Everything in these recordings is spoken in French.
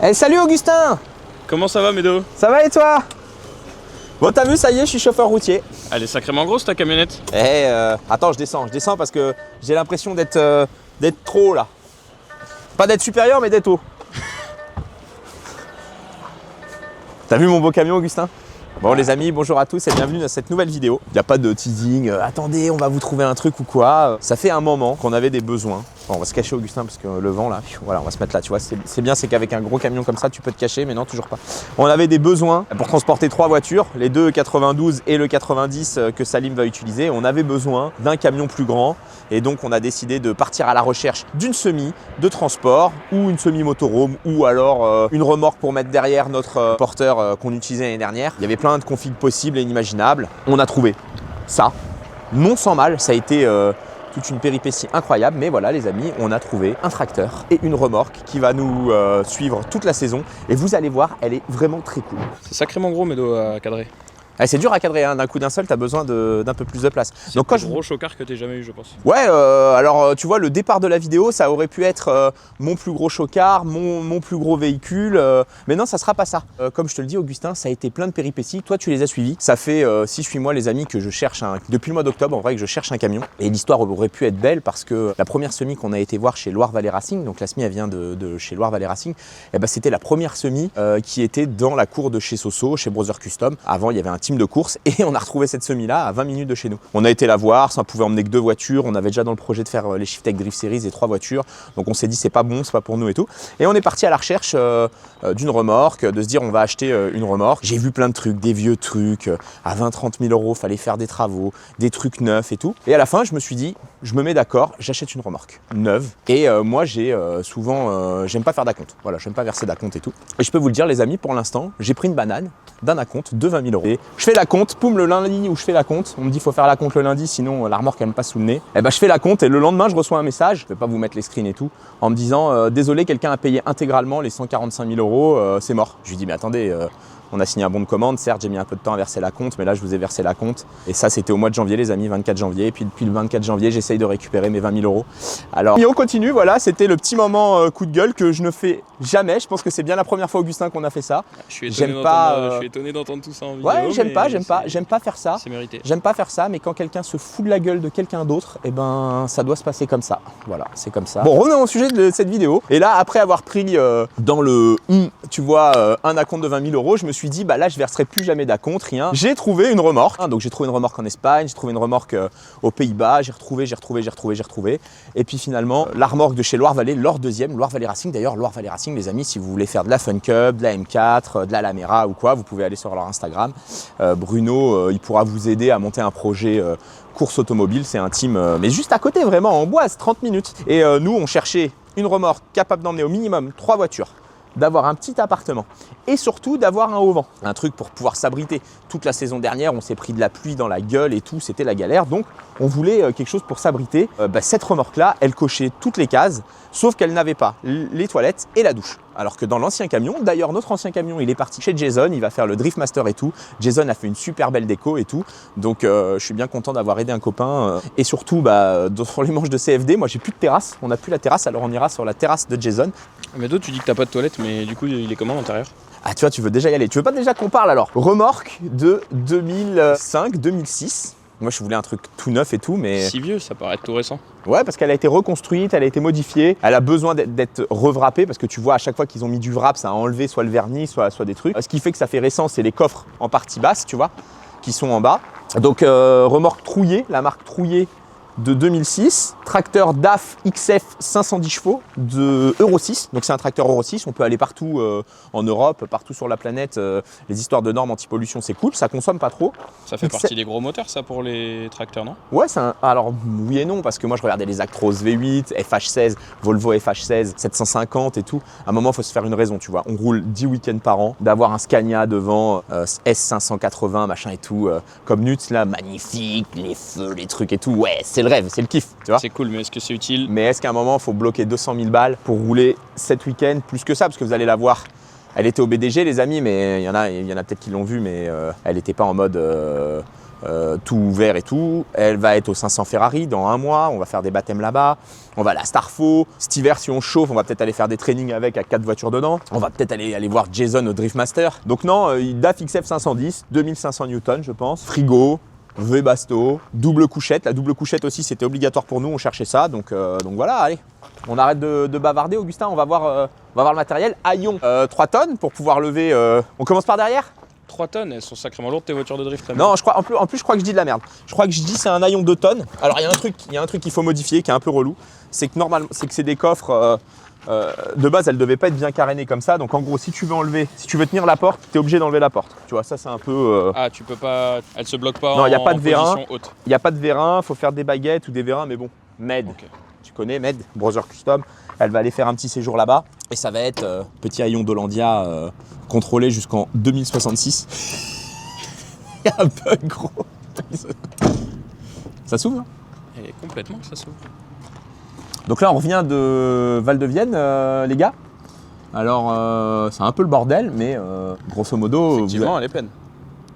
Eh, salut Augustin! Comment ça va, Médo? Ça va et toi? Bon, t'as vu, ça y est, je suis chauffeur routier. Elle est sacrément grosse ta camionnette. Attends, je descends parce que j'ai l'impression d'être trop haut là. Pas d'être supérieur, mais d'être haut. T'as vu mon beau camion, Augustin? Bon les amis, bonjour à tous et bienvenue dans cette nouvelle vidéo. Il n'y a pas de teasing, attendez, on va vous trouver un truc ou quoi. Ça fait un moment qu'on avait des besoins. Bon, on va se cacher Augustin parce que le vent là, voilà, on va se mettre là, tu vois. C'est bien, c'est qu'avec un gros camion comme ça, tu peux te cacher, mais non, toujours pas. On avait des besoins pour transporter 3 voitures, les deux 92 et le 90 que Salim va utiliser. On avait besoin d'un camion plus grand et donc on a décidé de partir à la recherche d'une semi de transport ou une semi motorhome ou alors une remorque pour mettre derrière notre porteur qu'on utilisait l'année dernière. Il y avait plein de configs possibles et inimaginables. On a trouvé ça, non sans mal, ça a été toute une péripétie incroyable, mais voilà les amis, on a trouvé un tracteur et une remorque qui va nous suivre toute la saison et vous allez voir, elle est vraiment très cool. C'est sacrément gros, Médo, à cadrer. C'est dur à cadrer, hein. D'un coup d'un seul, tu as besoin d'un peu plus de place. C'est le plus gros chocard que tu aies jamais eu, je pense. Ouais, alors tu vois, le départ de la vidéo, ça aurait pu être mon plus gros chocard, mon plus gros véhicule, mais non, ça sera pas ça. Comme je te le dis, Augustin, ça a été plein de péripéties. Toi, tu les as suivis. Ça fait 6-8 mois, les amis, que je cherche depuis le mois d'octobre, en vrai, que je cherche un camion. Et l'histoire aurait pu être belle parce que la première semi qu'on a été voir chez Loire-Vallée Racing, donc la semi, elle vient de chez Loire-Vallée Racing, et ben, c'était la première semi qui était dans la cour de chez Soso, chez Brother Custom. Avant, il y avait un team de course et on a retrouvé cette semi-là à 20 minutes de chez nous. On a été la voir, ça pouvait emmener que 2 voitures. On avait déjà dans le projet de faire les Shiftech Drift Series et 3 voitures. Donc on s'est dit c'est pas bon, c'est pas pour nous et tout. Et on est parti à la recherche d'une remorque, de se dire on va acheter une remorque. J'ai vu plein de trucs, des vieux trucs, à 20-30 000 euros, fallait faire des travaux, des trucs neufs et tout. Et à la fin, je me suis dit, je me mets d'accord, j'achète une remorque neuve. Et moi, j'ai souvent, j'aime pas faire d'acompte. Voilà, j'aime pas verser d'acompte et tout. Et je peux vous le dire, les amis, pour l'instant, j'ai pris une banane d'un acompte de 20 000 euros. Et je fais l'acompte, poum, le lundi où je fais l'acompte, on me dit faut faire l'acompte le lundi, sinon la remorque elle me passe sous le nez. Et ben je fais l'acompte et le lendemain je reçois un message, je vais pas vous mettre les screens et tout, en me disant désolé, quelqu'un a payé intégralement les 145 000 euros, c'est mort. Je lui dis mais attendez, on a signé un bon de commande, certes j'ai mis un peu de temps à verser l'acompte, mais là je vous ai versé l'acompte. Et ça c'était au mois de janvier les amis, 24 janvier, et puis depuis le 24 janvier j'essaye de récupérer mes 20 000 euros. Alors et on continue, voilà, c'était le petit moment coup de gueule que je ne fais jamais, je pense que c'est bien la première fois Augustin qu'on a fait ça. Je suis étonné d'entendre tout ça en vidéo. Ouais, j'aime pas faire ça. C'est mérité. J'aime pas faire ça, mais quand quelqu'un se fout de la gueule de quelqu'un d'autre, et ben ça doit se passer comme ça. Voilà, c'est comme ça. Bon, revenons au sujet de cette vidéo. Et là, après avoir pris dans le tu vois, un acompte de 20 000 euros, je me suis dit, bah là, je verserai plus jamais d'acompte, rien. J'ai trouvé une remorque. Donc j'ai trouvé une remorque en Espagne, j'ai trouvé une remorque aux Pays-Bas, j'ai retrouvé. Et puis finalement, la remorque de chez Loire-Vallée, leur deuxième, Loire-Vallée Racing. D'ailleurs, Loire-Vallée Racing, les amis, si vous voulez faire de la Fun Cup, de la M4, de la Lamera ou quoi, vous pouvez aller sur leur Instagram. Bruno, il pourra vous aider à monter un projet course automobile. C'est un team, mais juste à côté, vraiment, en Boise, 30 minutes. Et nous, on cherchait une remorque capable d'emmener au minimum 3 voitures, d'avoir un petit appartement et surtout d'avoir un haut-vent. Un truc pour pouvoir s'abriter. Toute la saison dernière, on s'est pris de la pluie dans la gueule et tout, c'était la galère. Donc, on voulait quelque chose pour s'abriter. Cette remorque-là, elle cochait toutes les cases, sauf qu'elle n'avait pas les toilettes et la douche. Alors que dans l'ancien camion, d'ailleurs notre ancien camion, il est parti chez Jason, il va faire le Drift Master et tout. Jason a fait une super belle déco et tout. Donc je suis bien content d'avoir aidé un copain. Et surtout, sur les manches de CFD, moi j'ai plus de terrasse. On n'a plus la terrasse, alors on ira sur la terrasse de Jason. Mais toi, tu dis que t'as pas de toilette, mais du coup, il est comment l'intérieur? Ah tu vois, tu veux déjà y aller. Tu veux pas déjà qu'on parle alors? Remorque de 2005-2006. Moi je voulais un truc tout neuf et tout, mais... Si vieux, ça paraît tout récent. Ouais, parce qu'elle a été reconstruite, elle a été modifiée, elle a besoin d'être revrappée parce que tu vois à chaque fois qu'ils ont mis du wrap, ça a enlevé soit le vernis, soit des trucs. Ce qui fait que ça fait récent, c'est les coffres en partie basse, tu vois, qui sont en bas. Donc remorque Trouillet, la marque Trouillet de 2006, tracteur DAF XF 510 chevaux de Euro 6, donc c'est un tracteur Euro 6, on peut aller partout en Europe, partout sur la planète, les histoires de normes anti-pollution c'est cool, ça consomme pas trop. Ça fait partie des gros moteurs ça pour les tracteurs, non? Ouais, alors oui et non, parce que moi je regardais les Actros V8, FH16, Volvo FH16, 750 et tout, à un moment il faut se faire une raison, tu vois, on roule 10 week-ends par an, d'avoir un Scania devant, S580 machin et tout, comme Nutz là, magnifique, les feux, les trucs et tout, ouais c'est le rêve, c'est le kiff, tu vois. C'est cool, mais est-ce que c'est utile? Mais est-ce qu'à un moment, il faut bloquer 200 000 balles pour rouler 7 week-ends, plus que ça, parce que vous allez la voir. Elle était au BDG, les amis, mais il y en a peut-être qui l'ont vu, mais elle n'était pas en mode tout vert et tout. Elle va être au 500 Ferrari dans 1 mois, on va faire des baptêmes là-bas. On va à la Starfo. Cet hiver, si on chauffe, on va peut-être aller faire des trainings avec 4 voitures dedans. On va peut-être aller voir Jason au Driftmaster. Donc non, DAF XF 510, 2500 Newton je pense. Frigo, V-Basto, double couchette. La double couchette aussi, c'était obligatoire pour nous, on cherchait ça. Donc voilà, allez. On arrête de bavarder, Augustin, on va voir le matériel. Haillons 3 tonnes pour pouvoir lever. On commence par derrière ? 3 tonnes, elles sont sacrément lourdes tes voitures de drift. Là, non, je crois, en plus, je crois que je dis de la merde. Je crois que je dis c'est un haillon 2 tonnes. Alors, il y a un truc qu'il faut modifier qui est un peu relou. C'est que normalement, c'est des coffres. De base, elles ne devaient pas être bien carénées comme ça. Donc, en gros, si tu veux tenir la porte, tu es obligé d'enlever la porte. Tu vois, ça, c'est un peu. Ah, tu peux pas. Elle se bloque pas. Non, il n'y a pas de vérin. Il n'y a pas de vérin. Il faut faire des baguettes ou des vérins. Mais bon, Med. Okay. Tu connais Med, Brother Custom. Elle va aller faire un petit séjour là-bas. Et ça va être petit haillon d'Hollandia contrôlé jusqu'en 2066. Il y a un bug gros. Ça s'ouvre hein. Elle est complètement que ça s'ouvre. Donc là on revient de Val-de-Vienne les gars. Alors c'est un peu le bordel mais grosso modo... Effectivement elle est pleine.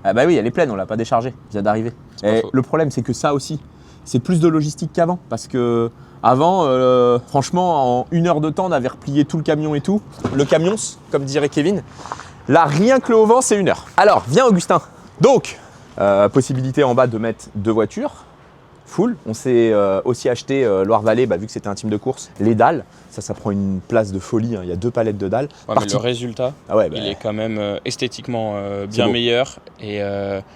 Ah bah oui elle est pleine, on l'a pas déchargée, vient d'arriver. Et le problème c'est que ça aussi, c'est plus de logistique qu'avant. Parce que avant, franchement en 1 heure de temps on avait replié tout le camion et tout. Le camion, comme dirait Kevin. Là rien que le haut-vent c'est 1 heure. Alors viens Augustin. Donc, possibilité en bas de mettre 2 voitures, full. On s'est aussi acheté Loire-Vallée, vu que c'était un team de course, les dalles. Ça prend une place de folie, hein. Il y a 2 palettes de dalles. Ouais, mais le résultat, il est quand même esthétiquement bien meilleur et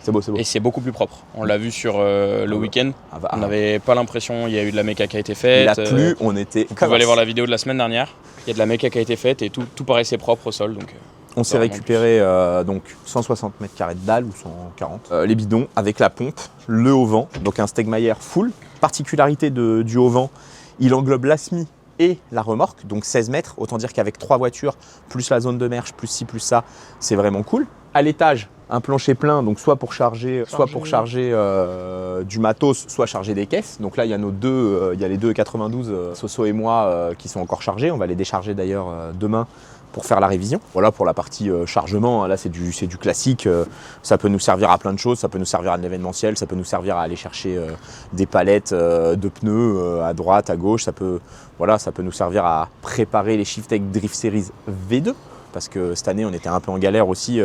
c'est beau. Et c'est beaucoup plus propre. On l'a vu sur le week-end, on n'avait pas l'impression, il y a eu de la méca qui a été faite. Il a plu, on était... Vous pouvez aller voir la vidéo de la semaine dernière, il y a de la méca qui a été faite et tout paraissait propre au sol. Donc, on s'est récupéré donc 160 mètres carrés de dalles ou 140. Les bidons avec la pompe, le haut-vent, donc un Stegmaier full. Particularité du haut-vent, il englobe l'ASMI et la remorque, donc 16 mètres. Autant dire qu'avec 3 voitures, plus la zone de merge, plus ci, plus ça, c'est vraiment cool. À l'étage, un plancher plein, donc soit pour charger du matos, soit charger des caisses. Donc là, il y a nos deux, il y a les deux 92, Soso et moi, qui sont encore chargés. On va les décharger d'ailleurs demain pour faire la révision. Voilà pour la partie chargement, là c'est du classique, ça peut nous servir à plein de choses, ça peut nous servir à de l'événementiel, ça peut nous servir à aller chercher des palettes de pneus à droite, à gauche, ça peut nous servir à préparer les Shifttech Drift Series V2. Parce que cette année on était un peu en galère aussi.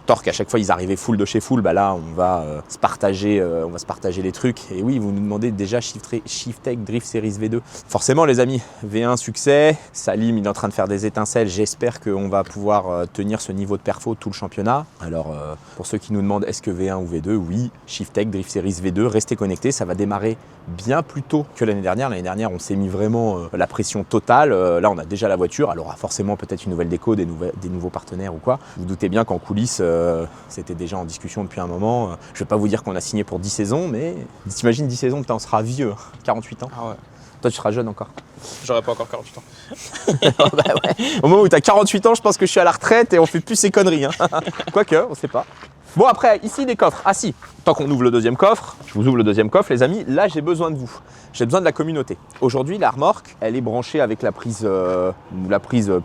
Torque à chaque fois ils arrivaient full de chez full, là on va se partager les trucs. Et oui, vous nous demandez déjà Shifttech Drift Series V2. Forcément les amis, V1 succès, Salim il est en train de faire des étincelles, j'espère qu'on va pouvoir tenir ce niveau de perfo tout le championnat. Alors pour ceux qui nous demandent est-ce que V1 ou V2, oui, Shifttech Drift Series V2, restez connectés, ça va démarrer bien plus tôt que l'année dernière. L'année dernière on s'est mis vraiment la pression totale, là on a déjà la voiture, elle aura forcément peut-être une nouvelle déco, des nouveaux partenaires ou quoi. Vous doutez bien qu'en coulisses, c'était déjà en discussion depuis un moment. Je vais pas vous dire qu'on a signé pour 10 saisons, mais t'imagines 10 saisons, on sera vieux, 48 ans. Ah ouais. Toi, tu seras jeune encore. J'aurais pas encore 48 ans. Ouais. Au moment où tu as 48 ans, je pense que je suis à la retraite et on fait plus ces conneries. Hein. Quoique, on sait pas. Bon, après, ici, des coffres. Ah si, tant qu'on ouvre le deuxième coffre, je vous ouvre le deuxième coffre, les amis. Là, j'ai besoin de vous. J'ai besoin de la communauté. Aujourd'hui, la remorque, elle est branchée avec la prise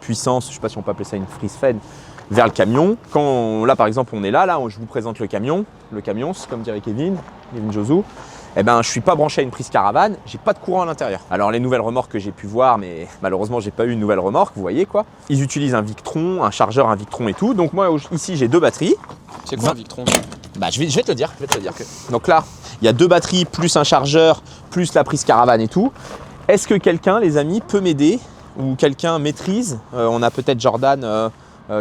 puissance, je ne sais pas si on peut appeler ça une prise fed, vers le camion. Là, par exemple, on est là, je vous présente le camion, comme dirait Kevin Josou. Eh ben, je suis pas branché à une prise caravane, j'ai pas de courant à l'intérieur. Alors les nouvelles remorques que j'ai pu voir, mais malheureusement j'ai pas eu une nouvelle remorque, vous voyez quoi. Ils utilisent un Victron, un chargeur, un Victron et tout. Donc moi ici j'ai 2 batteries. C'est quoi un Victron? Je vais te le dire. Okay. Donc là, il y a 2 batteries plus un chargeur, plus la prise caravane et tout. Est-ce que quelqu'un, les amis, peut m'aider ou quelqu'un maîtrise? On a peut-être Jordan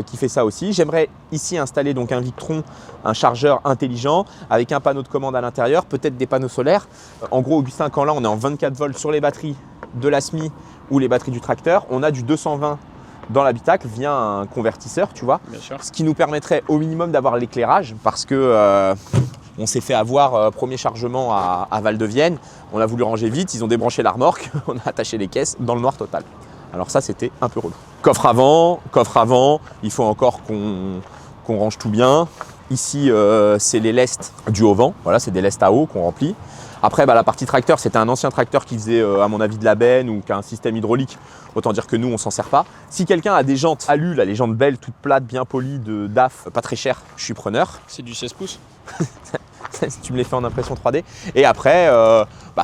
qui fait ça aussi. J'aimerais ici installer donc un Victron, un chargeur intelligent avec un panneau de commande à l'intérieur, peut-être des panneaux solaires. En gros, Augustin, quand là on est en 24 volts sur les batteries de l'ASMI ou les batteries du tracteur, on a du 220 dans l'habitacle via un convertisseur, tu vois. Bien sûr. Ce qui nous permettrait au minimum d'avoir l'éclairage parce que on s'est fait avoir premier chargement à Val-de-Vienne. On a voulu ranger vite, ils ont débranché la remorque, on a attaché les caisses dans le noir total. Alors ça, c'était un peu relou. Coffre avant, il faut encore qu'on range tout bien. Ici, c'est les lestes du haut-vent. Voilà, c'est des lestes à eau qu'on remplit. Après, la partie tracteur, c'était un ancien tracteur qui faisait, à mon avis, de la benne ou qui a un système hydraulique. Autant dire que nous, on s'en sert pas. Si quelqu'un a des jantes alu, là, les jantes belles, toutes plates, bien polies, de DAF, pas très chères, je suis preneur. C'est du 16 pouces. si tu me les fais en impression 3D. Et après,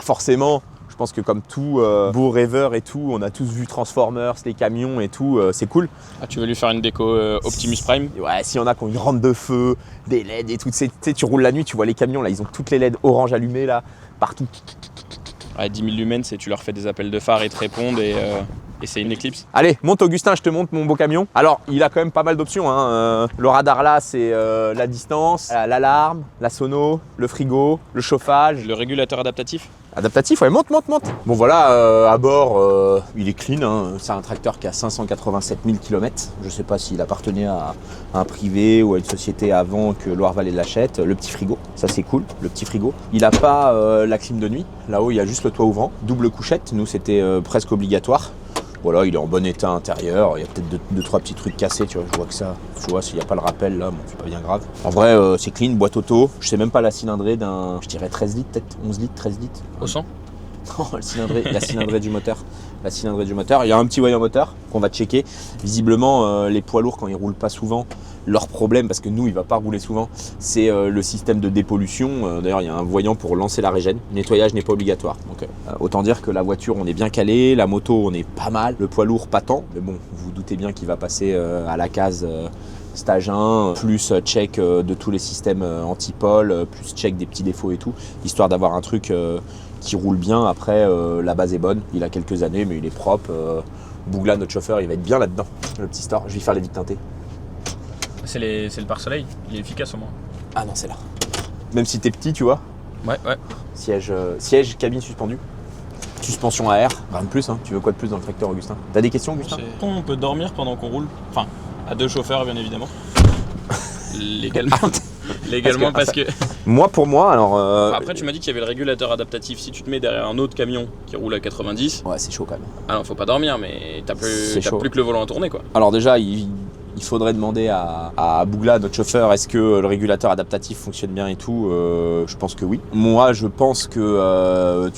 forcément, je pense que comme tout beau rêveur et tout, on a tous vu Transformers, les camions et tout, c'est cool. Ah, tu veux lui faire une déco Optimus Prime? Ouais, s'il y en a qui ont une rampe de feu, des LED et tout, tu sais, tu roules la nuit, tu vois les camions là, ils ont toutes les LED orange allumées là, partout. Ouais, 10 000 lumens, c'est tu leur fais des appels de phare, ils te répondent et c'est une éclipse. Allez, monte Augustin, je te montre mon beau camion. Alors, il a quand même pas mal d'options, hein. Le radar là, c'est la distance, l'alarme, la sono, le frigo, le chauffage. Le régulateur adaptatif? Adaptatif, ouais, monte. Bon voilà, à bord, il est clean, hein. C'est un tracteur qui a 587 000 km. Je sais pas s'il appartenait à un privé ou à une société avant que Loire-Vallée l'achète. Le petit frigo, ça c'est cool, le petit frigo. Il n'a pas la clim de nuit. Là-haut, il y a juste le toit ouvrant. Double couchette, nous c'était presque obligatoire. Voilà, il est en bon état intérieur, il y a peut-être deux, trois petits trucs cassés, tu vois, je vois que ça, tu vois, s'il n'y a pas le rappel là, bon, c'est pas bien grave. En vrai, c'est clean, boîte auto, je sais même pas la cylindrée d'un, je dirais 13 litres, peut-être 11 litres, 13 litres. Au 100? Non, la cylindrée du moteur. La cylindrée du moteur, il y a un petit voyant moteur qu'on va checker. Visiblement, les poids lourds, quand ils roulent pas souvent, leur problème, parce que nous, il va pas rouler souvent, c'est le système de dépollution. D'ailleurs, il y a un voyant pour lancer la régène. Le nettoyage n'est pas obligatoire. Donc, autant dire que la voiture, on est bien calé, la moto, on est pas mal, le poids lourd, pas tant. Mais bon, vous vous doutez bien qu'il va passer à la case stage 1, plus check de tous les systèmes anti-pol, plus check des petits défauts et tout, histoire d'avoir un truc qui roule bien. Après, la base est bonne, il a quelques années, mais il est propre. Bougla, notre chauffeur, il va être bien là-dedans, le petit store. Je vais faire les vitres teintées. C'est le pare-soleil, il est efficace au moins. Ah non, c'est là. Même si t'es petit, tu vois. Ouais. Siège, cabine suspendue. Suspension à air, rien de plus, hein. Tu veux quoi de plus dans le tracteur, Augustin? T'as des questions, Augustin? On peut dormir pendant qu'on roule. Enfin, à deux chauffeurs, bien évidemment. Légalement parce que... Moi, pour moi, alors... Après, tu m'as dit qu'il y avait le régulateur adaptatif. Si tu te mets derrière un autre camion qui roule à 90... Ouais, c'est chaud quand même. Alors, faut pas dormir, mais t'as plus que le volant à tourner, quoi. Alors déjà, il faudrait demander à Bougla, notre chauffeur, est-ce que le régulateur adaptatif fonctionne bien et tout. Je pense que oui. Moi, je pense que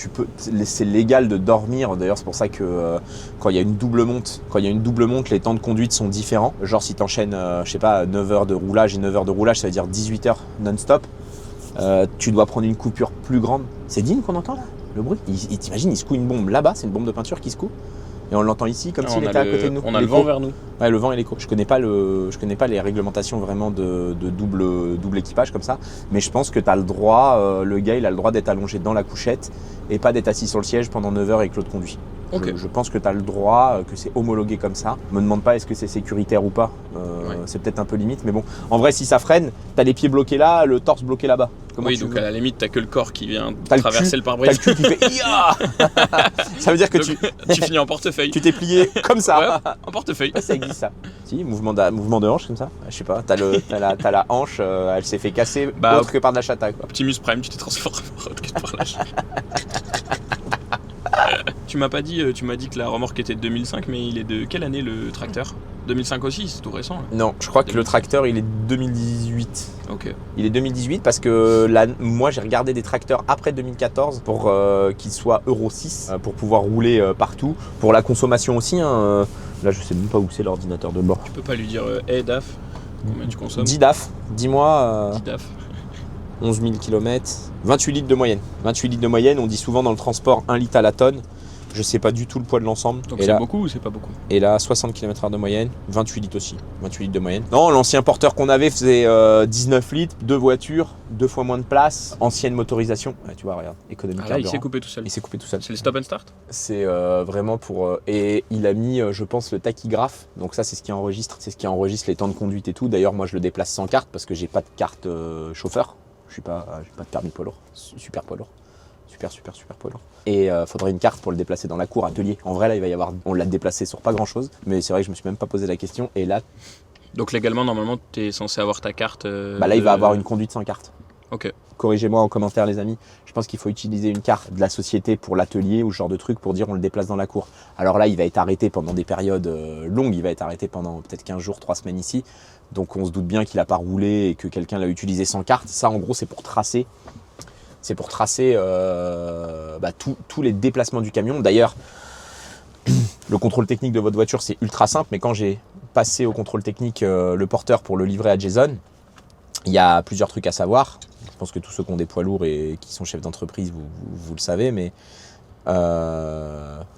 c'est légal de dormir. D'ailleurs, c'est pour ça que quand il y a une double monte, les temps de conduite sont différents. Genre si tu enchaînes, je sais pas, 9 heures de roulage et 9 heures de roulage, ça veut dire 18 heures non-stop. Tu dois prendre une coupure plus grande. C'est Dean qu'on entend là, le bruit. T'imagines, il secoue une bombe là-bas, c'est une bombe de peinture qui secoue. Et on l'entend ici comme s'il était à côté de nous. On a le vent vers nous. Ouais, le vent et l'écho. Je connais pas les réglementations vraiment de double équipage comme ça, mais je pense que tu as le droit, le gars il a le droit d'être allongé dans la couchette et pas d'être assis sur le siège pendant 9 heures et que l'autre conduit. Okay. Je pense que tu as le droit, que c'est homologué comme ça. Me demande pas est-ce que c'est sécuritaire ou pas. Ouais. C'est peut-être un peu limite, mais bon. En vrai, si ça freine, tu as les pieds bloqués là, le torse bloqué là-bas. Oui, donc à la limite, t'as que le corps qui vient traverser le pare-brise. T'as le cul qui fait IA. Ça veut dire que tu finis en portefeuille. Tu t'es plié comme ça. Ouais, en portefeuille. Ça existe ça. Si, mouvement de hanche comme ça. Je sais pas, t'as la hanche, elle s'est fait casser autre que par de la chata. Optimus Prime, tu t'es transformé autre que par la chata. Tu m'as dit que la remorque était de 2005, mais il est de quelle année le tracteur? 2005 aussi, c'est tout récent. Là. Non, je crois que le tracteur il est 2018. Ok. Il est 2018 parce que moi j'ai regardé des tracteurs après 2014 pour qu'ils soient Euro 6 pour pouvoir rouler partout. Pour la consommation aussi, hein, là je sais même pas où c'est l'ordinateur de bord. Tu peux pas lui dire hey DAF, combien tu consommes? 10 DAF, dis-moi. 10 DAF. 11 000 km, 28 litres de moyenne. 28 litres de moyenne, on dit souvent dans le transport 1 litre à la tonne. Je sais pas du tout le poids de l'ensemble. Donc c'est beaucoup ou c'est pas beaucoup? Et là, 60 km/h de moyenne, 28 litres aussi. 28 litres de moyenne. Non, l'ancien porteur qu'on avait faisait 19 litres, 2 voitures, 2 fois moins de place, ancienne motorisation. Ouais, tu vois, regarde, économie carburant. Là, il s'est coupé tout seul. Il s'est coupé tout seul. C'est le stop and start? C'est vraiment pour... et il a mis, je pense, le tachygraphe. Donc ça, c'est ce qui enregistre. C'est ce qui enregistre les temps de conduite et tout. D'ailleurs, moi, je le déplace sans carte parce que j'ai pas de carte chauffeur. J'ai pas de permis poids lourd. Super poids lourd. Super poids lourd. Et faudrait une carte pour le déplacer dans la cour, atelier. En vrai, là, il va y avoir... On l'a déplacé sur pas grand-chose. Mais c'est vrai que je me suis même pas posé la question. Et là... Donc légalement, normalement, tu es censé avoir ta carte... Là, il va avoir une conduite sans carte. Ok. Corrigez-moi en commentaire, les amis. Je pense qu'il faut utiliser une carte de la société pour l'atelier ou ce genre de truc pour dire on le déplace dans la cour. Alors là, il va être arrêté pendant des périodes longues. Il va être arrêté pendant peut-être 15 jours, 3 semaines ici. Donc on se doute bien qu'il n'a pas roulé et que quelqu'un l'a utilisé sans carte. Ça, en gros, c'est pour tracer. C'est pour tracer tous les déplacements du camion. D'ailleurs, le contrôle technique de votre voiture, c'est ultra simple. Mais quand j'ai passé au contrôle technique le porteur pour le livrer à Jason, il y a plusieurs trucs à savoir. Je pense que tous ceux qui ont des poids lourds et qui sont chefs d'entreprise, vous le savez, mais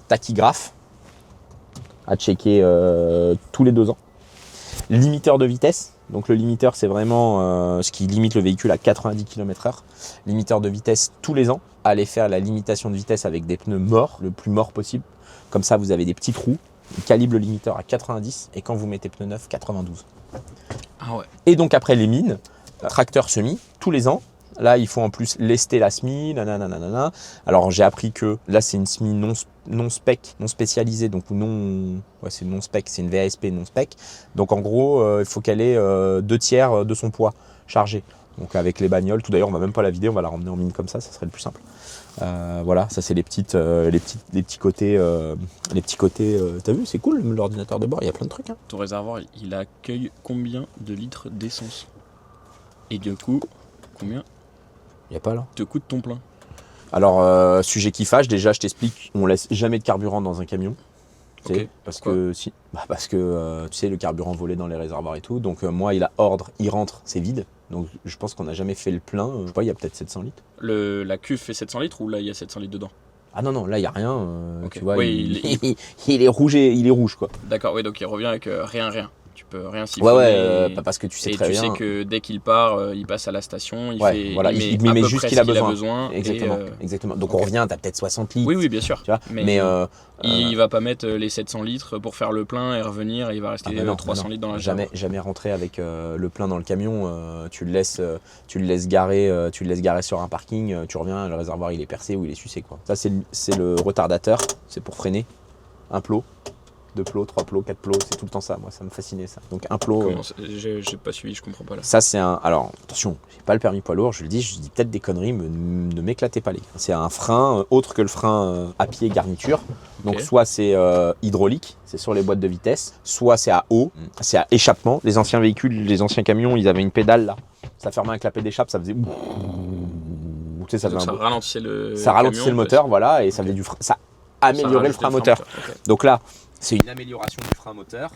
tachygraphe à checker tous les 2 ans. Limiteur de vitesse. Donc le limiteur, c'est vraiment ce qui limite le véhicule à 90 km/h. Limiteur de vitesse tous les ans. Allez faire la limitation de vitesse avec des pneus morts, le plus mort possible. Comme ça, vous avez des petits trous. Ils calibrent le limiteur à 90 et quand vous mettez pneus neufs, 92. Ah ouais. Et donc après les mines, tracteur semi, tous les ans. Là, il faut en plus lester la SMI, nanana. Alors j'ai appris que là, c'est une SMI non spec, non spécialisée, donc c'est non spec, c'est une VASP non spec. Donc en gros, il faut qu'elle ait 2/3 de son poids chargé. Donc avec les bagnoles, tout d'ailleurs, on va même pas la vider, on va la ramener en mine comme ça serait le plus simple. Voilà, ça c'est les petits côtés. T'as vu, c'est cool l'ordinateur de bord, il y a plein de trucs. Hein. Ton réservoir, il accueille combien de litres d'essence? Et du coup, combien Il n'y a pas là. te coûte ton plein? Alors, sujet qui fâche, déjà je t'explique, on laisse jamais de carburant dans un camion. Ok. Parce que tu sais, le carburant volé dans les réservoirs et tout. Donc moi, il a ordre, il rentre, c'est vide. Donc je pense qu'on n'a jamais fait le plein. Je sais pas, il y a peut-être 700 litres. La cuve fait 700 litres ou là il y a 700 litres dedans? Ah non, là, il n'y a rien. Ok. Tu vois, Oui, il est rouge, quoi. D'accord, oui, donc il revient avec rien. Tu peux rien siphonner. Ouais, parce que tu sais et très tu bien. sais que dès qu'il part, il passe à la station, il met juste ce qu'il a besoin. Exactement. Exactement. Donc ok. on revient, t'as peut-être 60 litres. Oui, bien sûr. Tu vois, mais il va pas mettre les 700 litres pour faire le plein et revenir, et il va rester 300 litres dans la jamais rentrer avec le plein dans le camion. Tu le laisses garer sur un parking. Tu reviens, le réservoir il est percé ou il est sucé, quoi. Ça c'est le retardateur. C'est pour freiner. Un plot. 2 plots, 3 plots, 4 plots, c'est tout le temps ça, moi ça me fascinait ça. Donc un plot. J'ai pas suivi, je comprends pas là. Ça c'est un. Alors attention, j'ai pas le permis poids lourd, je dis peut-être des conneries, mais ne m'éclatez pas les gars. C'est un frein autre que le frein à pied garniture. Donc Ok. soit c'est hydraulique, c'est sur les boîtes de vitesse, soit c'est à eau, c'est à échappement. Les anciens véhicules, les anciens camions, ils avaient une pédale là. Ça fermait un clapet d'échappe, ça faisait. Tu sais, ça Donc faisait ça ralentissait le le moteur, voilà, et ça faisait du frein. Ça améliorait le frein moteur. Okay. Donc là, c'est une amélioration du frein moteur.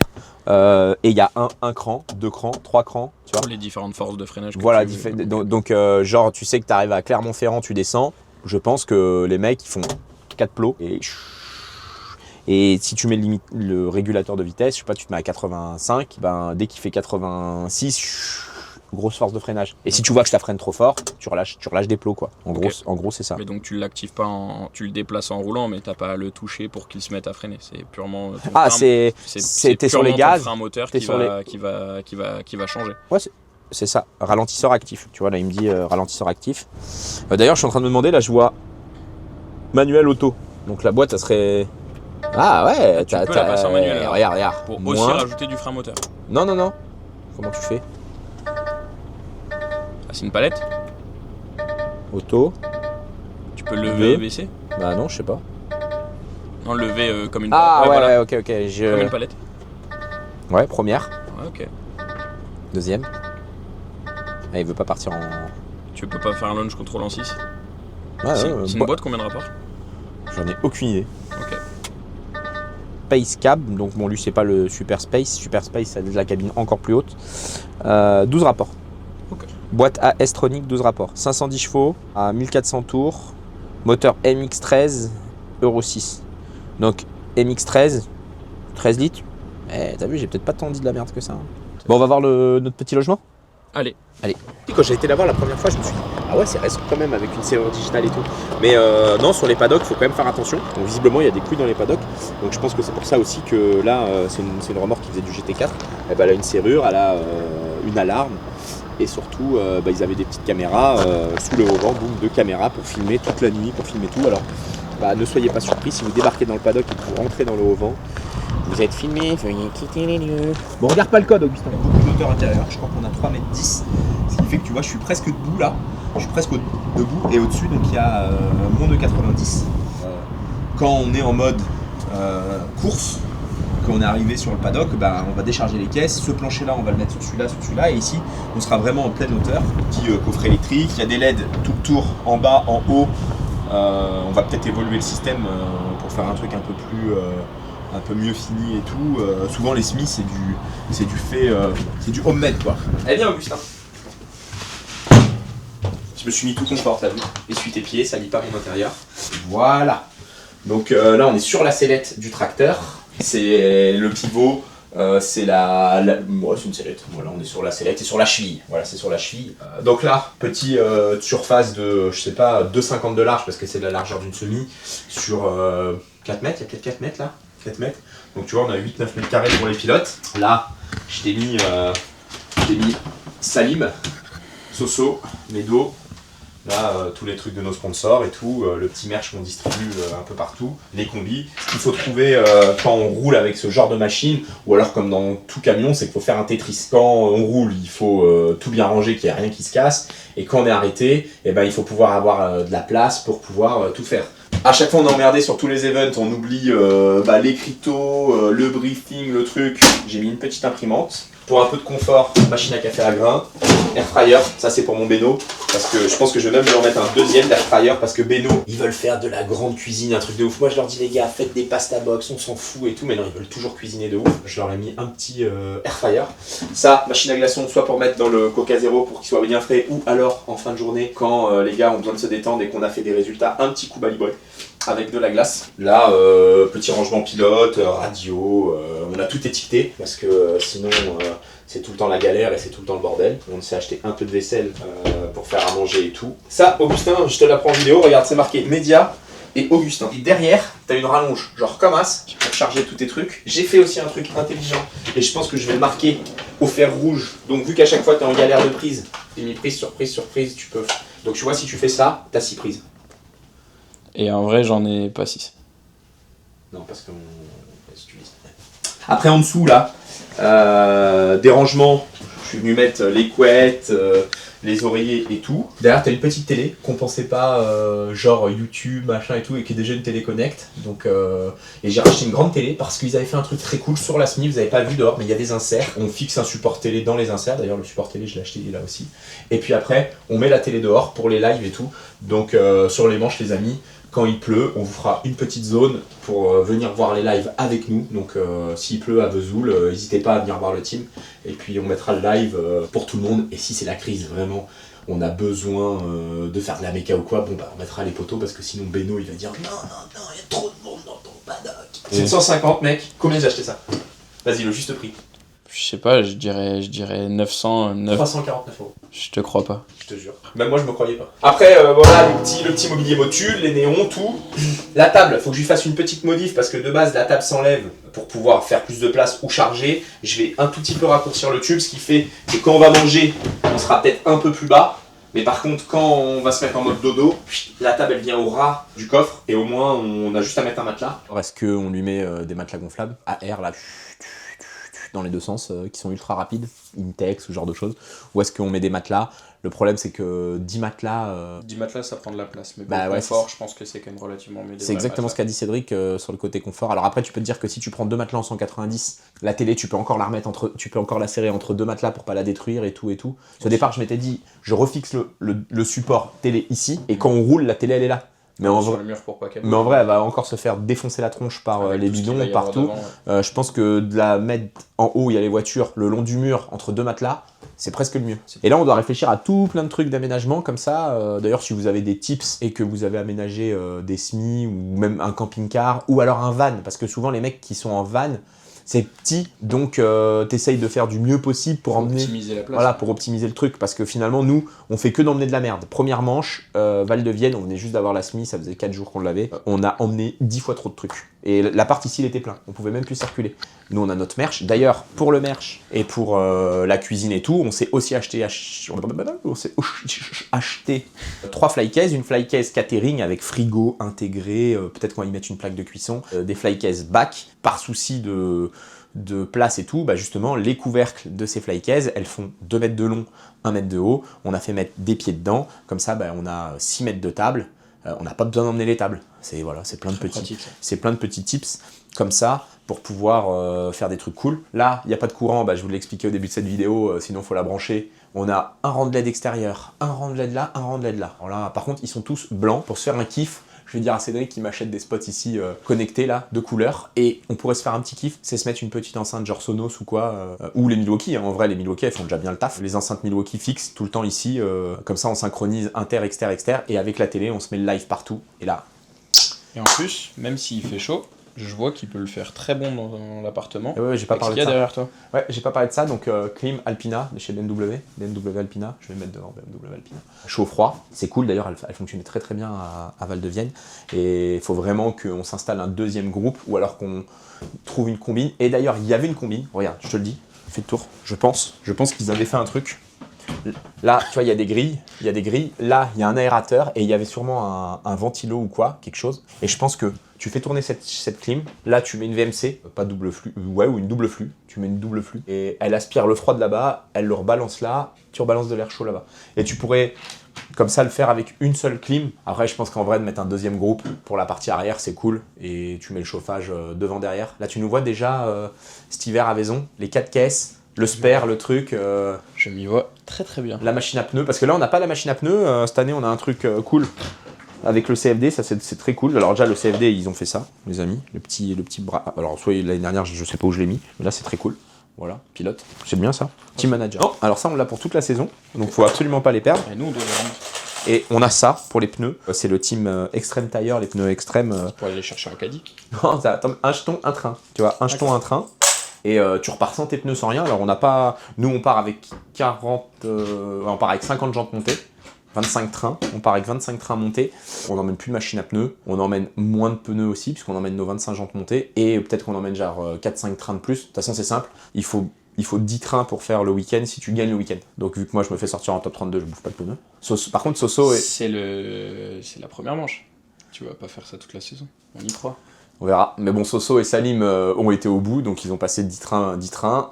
Et il y a un cran, 2 crans, 3 crans. Tu vois. Pour les différentes forces de freinage. Voilà, donc genre tu sais que tu arrives à Clermont-Ferrand, tu descends. Je pense que les mecs ils font 4 plots et si tu mets le régulateur de vitesse, je sais pas, tu te mets à 85, ben dès qu'il fait 86, grosse force de freinage. Et si tu vois que ça freine trop fort, tu relâches des plots, quoi. En gros, c'est ça. Mais donc tu l'actives pas tu le déplaces en roulant, mais t'as pas à le toucher pour qu'il se mette à freiner. C'est purement. T'es sur les gaz. C'est un moteur qui va changer. Ouais, c'est ça. Ralentisseur actif. Tu vois, là il me dit ralentisseur actif. D'ailleurs, je suis en train de me demander, là je vois manuel auto. Donc la boîte, ça serait. Ah ouais, tu peux la passer en manuel. Alors, regarde. Pour aussi rajouter du frein moteur. Non. Comment tu fais? C'est une palette. Auto. Tu peux lever et baisser. Bah non, je sais pas. Non, lever comme une palette. Ah ouais, voilà. ok. Comme une palette. Ouais, première. Ouais, ok. Deuxième. Ah, il veut pas partir en. Tu peux pas faire un launch control en 6. C'est une boîte, combien de rapports? J'en ai aucune idée. Ok. Space Cab, donc bon lui c'est pas le Super Space. Super Space ça a la cabine encore plus haute. 12 rapports. Ok. Boîte à S-Tronic, 12 rapports. 510 chevaux à 1400 tours. Moteur MX-13, Euro 6. Donc MX-13, 13 litres. T'as vu, j'ai peut-être pas tant dit de la merde que ça. Hein. Bon, on va voir notre petit logement. Allez. Quand j'ai été là-bas la première fois, je me suis dit, ah ouais, c'est récent quand même avec une serrure digitale et tout. Mais non, sur les paddocks, il faut quand même faire attention. Donc visiblement, il y a des couilles dans les paddocks. Donc je pense que c'est pour ça aussi que là, c'est une remorque qui faisait du GT4. Et elle a une serrure, elle a une alarme. Et surtout, ils avaient des petites caméras sous le haut-vent, boum, 2 caméras pour filmer toute la nuit, pour filmer tout. Alors, ne soyez pas surpris si vous débarquez dans le paddock et que vous rentrez dans le haut-vent. Vous êtes filmé, veuillez quitter les lieux. Bon, regarde pas le code, Augustin. Il y a beaucoup de hauteur intérieure, je crois qu'on a 3,10 m. Ce qui fait que tu vois, je suis presque debout là. Je suis presque debout et au-dessus, donc il y a moins de 90. Quand on est en mode course, quand on est arrivé sur le paddock, on va décharger les caisses. Ce plancher-là, on va le mettre sur celui-là. Et ici, on sera vraiment en pleine hauteur. Petit coffret électrique, il y a des LED tout le tour, en bas, en haut. On va peut-être évoluer le système pour faire un truc un peu mieux fini et tout. Souvent les SMI c'est du homemade quoi. Eh bien Augustin. Je me suis mis tout confort, t'as vu? Essuie tes pieds, ça lie pas mon intérieur. Voilà. Donc là, on est sur la sellette du tracteur. C'est le pivot. C'est ouais, c'est une sellette. Voilà, on est sur la sellette et sur la cheville. Voilà, c'est sur la cheville. Donc là, petit surface de, je sais pas, 2,50 de large parce que c'est de la largeur d'une semi sur 4 mètres. Il y a peut-être 4 mètres là. 4 mètres. Donc tu vois, on a 8-9 mètres carrés pour les pilotes. Là, je t'ai mis Salim, Soso, Medo. Là, tous les trucs de nos sponsors et tout, le petit merch qu'on distribue un peu partout, les combis. Ce qu'il faut trouver quand on roule avec ce genre de machine, ou alors comme dans tout camion, c'est qu'il faut faire un Tetris. Quand on roule, il faut tout bien ranger, qu'il n'y ait rien qui se casse. Et quand on est arrêté, eh ben, il faut pouvoir avoir de la place pour pouvoir tout faire. À chaque fois on est emmerdé sur tous les events, on oublie l'écriteau, le briefing, le truc. J'ai mis une petite imprimante. Pour un peu de confort, machine à café à grains, air fryer, ça c'est pour mon Beno, parce que je pense que je vais même leur mettre un deuxième air fryer, parce que Beno, ils veulent faire de la grande cuisine, un truc de ouf. Moi je leur dis les gars, faites des pasta box, on s'en fout et tout, mais non, ils veulent toujours cuisiner de ouf. Je leur ai mis un petit air fryer. Ça, machine à glaçons, soit pour mettre dans le Coca Zéro pour qu'il soit bien frais, ou alors en fin de journée, quand les gars ont besoin de se détendre et qu'on a fait des résultats, un petit coup balibré avec de la glace. Là, petit rangement pilote, radio, on a tout étiqueté parce que sinon c'est tout le temps la galère et c'est tout le temps le bordel. On s'est acheté un peu de vaisselle pour faire à manger et tout. Ça, Augustin, je te l'apprends en vidéo, regarde, c'est marqué Média et Augustin. Et derrière, t'as une rallonge, genre comme as, pour charger tous tes trucs. J'ai fait aussi un truc intelligent et je pense que je vais le marquer au fer rouge. Donc vu qu'à chaque fois t'es en galère de prise, t'es mis prise sur prise sur prise, tu peux. Donc tu vois, si tu fais ça, t'as 6 prises. Et en vrai, j'en ai pas 6. Non, parce qu'on utilise. Après, en dessous, là, des rangements. Je suis venu mettre les couettes, les oreillers et tout. Derrière, tu as une petite télé qu'on pensait pas genre YouTube, machin et tout, et qui est déjà une télé Connect. Donc, et j'ai racheté une grande télé parce qu'ils avaient fait un truc très cool sur la SMI. Vous n'avez pas vu dehors, mais il y a des inserts. On fixe un support télé dans les inserts. D'ailleurs, le support télé, je l'ai acheté là aussi. Et puis après, on met la télé dehors pour les lives et tout. Donc, sur les manches, les amis. Quand il pleut, on vous fera une petite zone pour venir voir les lives avec nous. Donc s'il pleut à Vesoul, n'hésitez pas à venir voir le team. Et puis on mettra le live pour tout le monde. Et si c'est la crise, vraiment, on a besoin de faire de la méca ou quoi, bon bah on mettra les poteaux parce que sinon Beno il va dire non, il y a trop de monde dans ton paddock. 750 mec, combien j'ai acheté ça? Vas-y, le juste prix. Je sais pas, je dirais 900, 349 €. Je te crois pas. Je te jure. Même moi je me croyais pas. Après voilà le petit mobilier motul, les néons, tout. La table, faut que je lui fasse une petite modif parce que de base la table s'enlève pour pouvoir faire plus de place ou charger. Je vais un tout petit peu raccourcir le tube, ce qui fait que quand on va manger, on sera peut-être un peu plus bas. Mais par contre, quand on va se mettre en mode dodo, la table elle vient au ras du coffre et au moins on a juste à mettre un matelas. Est-ce qu'on lui met des matelas gonflables à air là dans les deux sens qui sont ultra rapides, Intex, ce genre de choses, ou est-ce qu'on met des matelas? Le problème c'est que 10 matelas... 10 matelas ça prend de la place, mais pour bah, le ouais, confort je pense que c'est quand même relativement mieux. C'est exactement ce qu'a dit Cédric sur le côté confort. Alors après tu peux te dire que si tu prends 2 matelas en 190, la télé tu peux encore la remettre tu peux encore la serrer entre 2 matelas pour pas la détruire et tout et tout. Au départ je m'étais dit je refixe le support télé ici et quand on roule la télé elle est là. Mais en vrai, elle va encore se faire défoncer la tronche par les bidons partout. Devant, ouais. Je pense que de la mettre en haut, il y a les voitures, le long du mur, entre 2 matelas, c'est presque le mieux. Et là, on doit réfléchir à tout plein de trucs d'aménagement comme ça. D'ailleurs, si vous avez des tips et que vous avez aménagé des SMI ou même un camping-car ou alors un van, parce que souvent les mecs qui sont en van, c'est petit, donc t'essayes de faire du mieux possible pour optimiser la place. Voilà, pour optimiser le truc, parce que finalement, nous, on fait que d'emmener de la merde. Première manche, Val de Vienne, on venait juste d'avoir la SMI, ça faisait 4 jours qu'on l'avait. On a emmené 10 fois trop de trucs. Et l'appart ici, il était plein, on pouvait même plus circuler. Nous, on a notre merch. D'ailleurs, pour le merch et pour la cuisine et tout, on s'est aussi acheté 3 flycases, une flycase catering avec frigo intégré, peut-être qu'on va y mettre une plaque de cuisson, des flycases back, par souci de place et tout, bah justement, les couvercles de ces flycases, elles font 2 mètres de long, 1 mètre de haut. On a fait mettre des pieds dedans, comme ça, bah, on a 6 mètres de table. On n'a pas besoin d'emmener les tables. C'est voilà, plein de petits tips comme ça pour pouvoir faire des trucs cool. Là, il n'y a pas de courant, bah, je vous l'ai expliqué au début de cette vidéo, sinon il faut la brancher. On a un rang de LED extérieur, un rang de LED là, un rang de LED là. Alors là, par contre, ils sont tous blancs pour se faire un kiff. Je vais dire à Cédric qu'il m'achète des spots ici connectés là, de couleurs. Et on pourrait se faire un petit kiff, c'est se mettre une petite enceinte genre Sonos ou quoi, ou les Milwaukee. Hein. En vrai, les Milwaukee, elles font déjà bien le taf. Les enceintes Milwaukee fixes tout le temps ici, comme ça on synchronise inter, exter, et avec la télé, on se met le live partout. Et là. Et en plus, même s'il fait chaud, je vois qu'il peut le faire très bon dans l'appartement. Ouais, j'ai pas parlé de ça. Derrière toi. Ouais, j'ai pas parlé de ça, donc clim Alpina de chez BMW Alpina, je vais le mettre devant BMW Alpina. Chaud-froid, c'est cool d'ailleurs, elle fonctionnait très très bien à Val-de-Vienne. Et il faut vraiment qu'on s'installe un deuxième groupe ou alors qu'on trouve une combine. Et d'ailleurs, il y avait une combine, regarde, je te le dis, fais le tour, je pense qu'ils avaient fait un truc. Là, tu vois, il y a des grilles, là, il y a un aérateur et il y avait sûrement un ventilo ou quoi, quelque chose. Et je pense que tu fais tourner cette clim, là tu mets une VMC, pas double flux, ouais, ou une double flux, tu mets une double flux, et elle aspire le froid de là-bas, elle le rebalance là, tu rebalances de l'air chaud là-bas. Et tu pourrais, comme ça, le faire avec une seule clim. Après, je pense qu'en vrai, de mettre un deuxième groupe pour la partie arrière, c'est cool, et tu mets le chauffage devant, derrière. Là, tu nous vois déjà cet hiver à Vaison, les 4 caisses, le spare, le truc. Je m'y vois très très bien. La machine à pneus, parce que là, on n'a pas la machine à pneus, cette année, on a un truc cool. Avec le CFD, ça c'est très cool. Alors déjà le CFD, ils ont fait ça, les amis, le petit bras. Alors soit l'année dernière, je sais pas où je l'ai mis, mais là c'est très cool. Voilà, pilote, c'est bien ça. Team manager. Non, alors ça on l'a pour toute la saison, donc faut absolument pas les perdre. Et nous on doit Et on a ça pour les pneus. C'est le team Extreme Tire, les pneus extrêmes. Pour aller les chercher en caddie. Non, ça, attends, un jeton, un train. Tu vois, un jeton, un train. Et tu repars sans tes pneus, sans rien. Alors on n'a pas, nous on part avec 50 jantes montées. 25 trains, on part avec 25 trains montés, on n'emmène plus de machine à pneus, on emmène moins de pneus aussi, puisqu'on emmène nos 25 jantes montées, et peut-être qu'on emmène genre 4-5 trains de plus. De toute façon c'est simple, il faut 10 trains pour faire le week-end si tu gagnes le week-end. Donc vu que moi je me fais sortir en top 32, je bouffe pas de pneus. Par contre Soso... C'est la première manche, tu vas pas faire ça toute la saison, on y croit. On verra, mais bon Soso et Salim ont été au bout, donc ils ont passé 10 trains,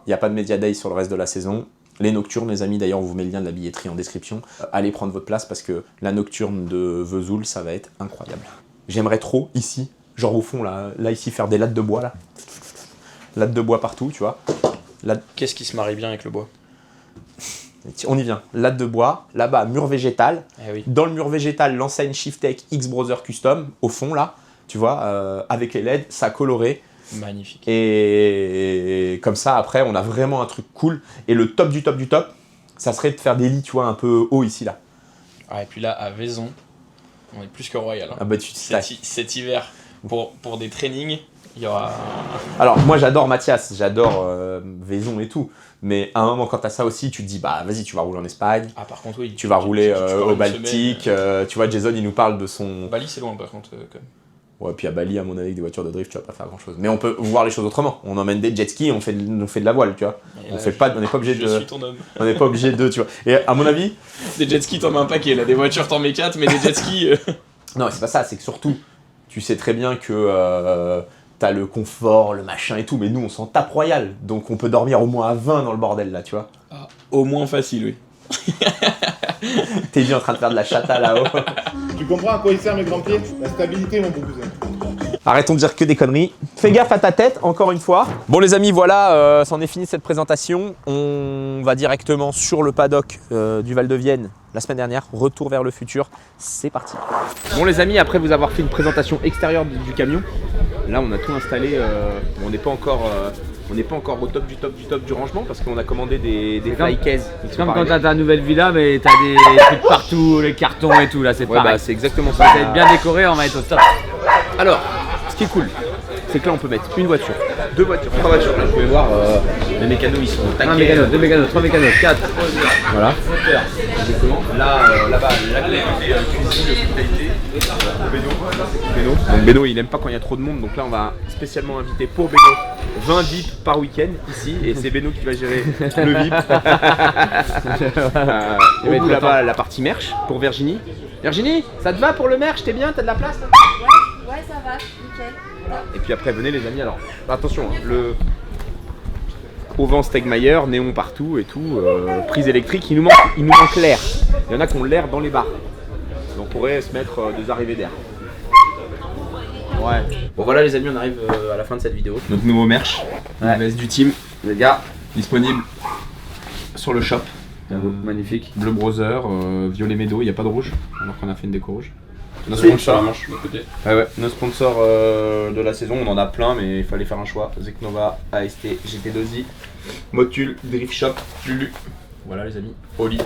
il n'y a pas de Media Day sur le reste de la saison. Les nocturnes, les amis, d'ailleurs, on vous met le lien de la billetterie en description. Allez prendre votre place parce que la nocturne de Vesoul, ça va être incroyable. J'aimerais trop ici, genre au fond, là ici, faire des lattes de bois, là. Lattes de bois partout, tu vois. Qu'est-ce qui se marie bien avec le bois? On y vient. Lattes de bois, là-bas, mur végétal. Eh oui. Dans le mur végétal, l'enseigne Shiftech X-Brother Custom, au fond, là, tu vois, avec les LED, ça coloré. Magnifique. Et comme ça, après, on a vraiment un truc cool. Et le top du top du top, ça serait de faire des lits, tu vois, un peu hauts ici, là. Ah, et puis là, à Vaison, on est plus que royal. Hein. Ah bah, cet hiver, pour des trainings, il y aura... Alors, moi, j'adore Mathias, j'adore Vaison et tout. Mais à un moment, quand t'as ça aussi, tu te dis, bah, vas-y, tu vas rouler en Espagne. Ah, par contre, oui. Tu vas rouler au Baltique. Tu vois, Jason, il nous parle de son... Bali, c'est loin, par contre, quand même. Ouais, puis à Bali, à mon avis, avec des voitures de drift, tu vas pas faire grand chose. Mais on peut voir les choses autrement. On emmène des jet skis, on fait de la voile, tu vois. On n'est pas obligé de. Je suis ton homme. On n'est pas obligé de, tu vois. Et à mon avis. Des jet skis, t'en mets un paquet, là. Des voitures, t'en mets 4, mais des jet skis. Non, c'est pas ça, c'est que surtout, tu sais très bien que t'as le confort, le machin et tout, mais nous, on s'en tape royal. Donc on peut dormir au moins à 20 dans le bordel, là, tu vois. Ah, au moins facile, oui. T'es bien en train de faire de la chata là-haut. Tu comprends à quoi il sert mes grands pieds? La stabilité, mon beau cousin. Arrêtons de dire que des conneries. Fais gaffe à ta tête, encore une fois. Bon les amis, voilà, c'en est fini cette présentation. On va directement sur le paddock du Val-de-Vienne la semaine dernière. Retour vers le futur, c'est parti. Bon les amis, après vous avoir fait une présentation extérieure du camion, là on a tout installé. On n'est pas encore au top du rangement parce qu'on a commandé des fly cases. C'est comme quand t'as ta nouvelle villa, mais t'as des trucs partout, les cartons et tout, là c'est pareil. Bah, c'est exactement ça. Ça va être bien décoré, on va être au top. Alors, ce qui est cool, c'est que là on peut mettre une voiture, 2 voitures, 3 voitures. Là, vous pouvez voir, les mécanos ils sont taqués. Un mécano, 2 mécanos, 3 mécanos, 4. Voilà. Là-bas, la cuisine, l'hospitalité, Beno. Donc Beno il aime pas quand il y a trop de monde, donc là on va spécialement inviter pour Beno 20 VIP par week-end ici, et c'est Beno qui va gérer le VIP. Au bout là-bas la partie merch pour Virginie. Virginie, ça te va pour le merch? T'es bien? T'as de la place là? Ouais, ça va, nickel. Et puis après venez les amis, alors attention, hein, le auvent Stegmaier, néon partout et tout, prise électrique, il nous manque l'air. Il y en a qui ont l'air dans les bars. Donc on pourrait se mettre des arrivées d'air. Ouais. Bon voilà les amis, on arrive à la fin de cette vidéo. Notre nouveau merch, la veste du team, les gars, disponible sur le shop. Magnifique. Bleu Brother, violet médo, il n'y a pas de rouge, alors qu'on a fait une déco rouge. Nos Sur sponsors. la manche de l'autre côté. Ouais, nos sponsors de la saison, on en a plein, mais il fallait faire un choix. Zeknova, AST, GT2I, Motul, Drift Shop, Lulu. Voilà les amis, Oli.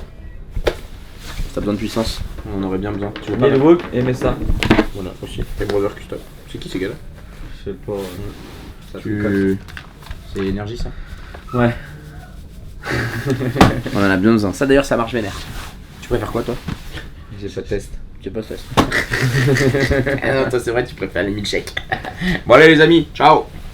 T'as besoin de puissance, on en aurait bien besoin. Tu veux pas Millbrook et Messa. Voilà, aussi. Et Brother Custom. C'est qui ces gars-là? Je sais pas. Ça C'est énergie ça? Ouais. On en a bien besoin. Ça d'ailleurs, ça marche vénère. Tu préfères quoi toi? J'ai pas de test. J'ai pas de test. Ah non, toi c'est vrai, tu préfères les milkshakes. Bon allez les amis, ciao.